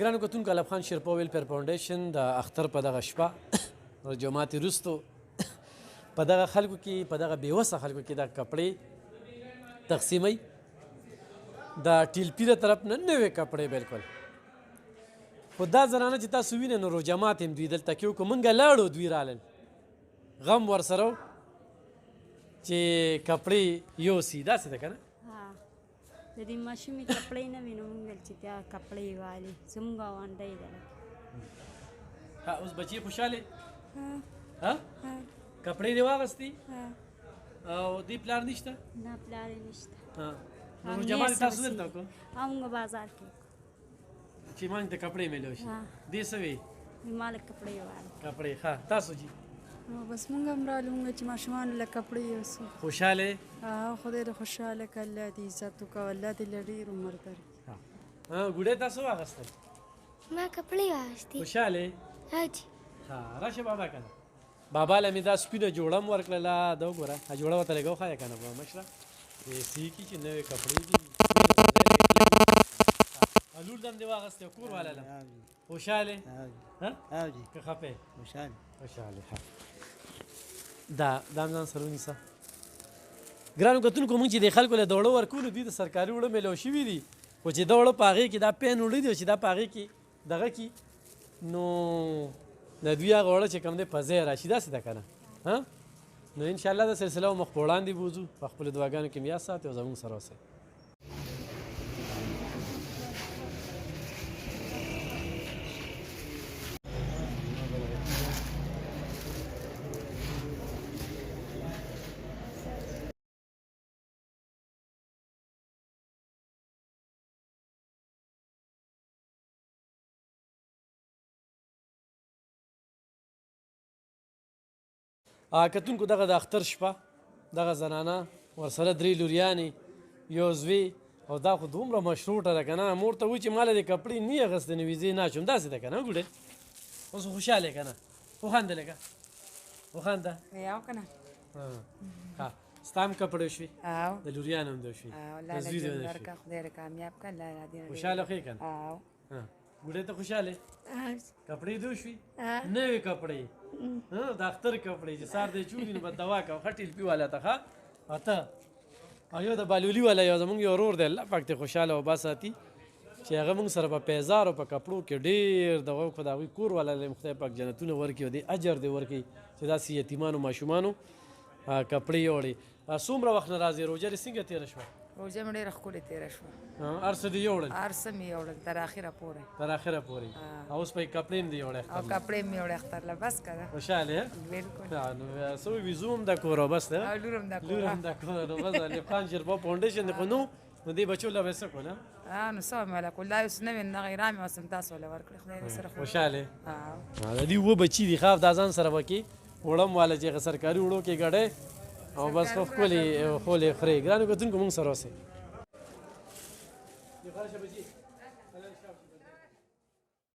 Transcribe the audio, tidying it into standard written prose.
ګرانو کتونکو علب خان شیرپا ویلفیر فاونډیشن د اختر په دغه شپه جمعات وروستو په دغه خلکو کې په دغه بېوسه خلکو کې دا کپړې تقسیموي د ټیلپي له طرف نه نوې کپړې بالکل خو دا زنانه چې تاسو وینئ نو روجمات هم دوی دلته کې وکړو مونږ لاړو دوی رالل غم ورسره و چې کپړې یوسي داسې ده که نه د دې ماشومې کپړې نه وي نو مونږ ویل چې بیا کپړې والي زموږ غونډۍ ده اوس بچي خوشحالې کپړې دې واغستې او دې پلار نشته نه پلار یې نشته نو روجمات تاسو دلته وکړو مونږ بازار کې چې مونږ ته کپړې میلو شي دې څه وی مال کپړې والي کپړې ښه تاسو جي بس مونږ هم رالو مونږ چې ماشومانو له کپړې یوسو خوشحاله خدای دې خوشحاله کړه الله دې عزت وکړه الله دې له ډېر عمر درکړي ګوډې تاسو واغستل ما کپړې واغستې خوشحاله حاجي راشه بابا کنه بابا له مې دا سپینه جوړه م ورکړله دا وګوره جوړه ورته لږه وښایه که نه به مشره سی کې چې نوې کپړې دي لور دم دې واغستې کور والا له خوشحاله که خفې خوشحاله دا هم ځان سره ونیسه ګرانو کتونکو مونږ چې د خلکو له دوړه ورکولو دوی د سرکاري اوړه میلاو شوي دي خو چې دا اوړه په هغې کې دا پین اوړه دي چې دا په هغې کې دغه کې نو د دوی هغه اوړه چې کوم دی په ځای راشي داسې ده که نه نو انشاءالله دا سلسله مخ په وړاندې بوځو په خپلو دعاګانو کې مې یاد ساتئ او زموږ سره اوسئ کتونکو دغه د اختر شپه دغه زنانه ورسره درې لوریانې یو زوی او دا خو دومره مشروطه ده که نه مور ته وایي چې ما له دې کپړې نه اخیستې نو ویزې نه اچوم داسې ده که نه ګوډې اوس خوشحاله یې که نه وخانده لږه وخانده ښه ستا هم کپړې شوي د لوریانو هم دې شوي د زوی دې ونه شوي خوشحاله خو یې که نه ګوډې ته خوشحاله کپړې دې وشوي نوې کپړې د اختر کپړې چې سار دې چولي نو به دوا کوه ښه ټیلپي والا ته ښه او ته او یو د بالولي والا یو زمونږ یو ورور دی الله پاک دې خوشحاله وبا ساتي چې هغه مونږ سره په پیزار او په کپړو کې ډېر دغه خو د هغوی کور والا له خدای پاک جنتونه ورکړي او دې اجر دې ورکړي چې داسې یتیمانو ماشومانو کپړې یوړې څومره وخت نه راځې روژه دې څنګه تېره شوه روژه مې ډېره ښکلې تېره شوه هر څه دې یوړل هر څه مې یوړل تر اخره پورې تر اخره پورې او اوس پکې کپړې هم دې یوړې او کپړې مې یوړې اختر له بس که ده خوشحاله یې بلکل نو څه وایي زوم د کور او بس ده او لور هم د کور لور هم د کور نو بس علي خان شیرپا فاونډیشن دی خو نو دې بچو له به څه کول نو څه ومې ولا کول دا اوس نوې نغې رامې اوس هم تاسو له ورکړې خدای دې سره خوشحاله د دې اووه بچي دي ښه دا ځان سره وکړي وړم والا چې سرکاري وړو کې ګډې او بس خو ښکلې خولې خورې ګرانو کتونکو مونږ سره اوسئ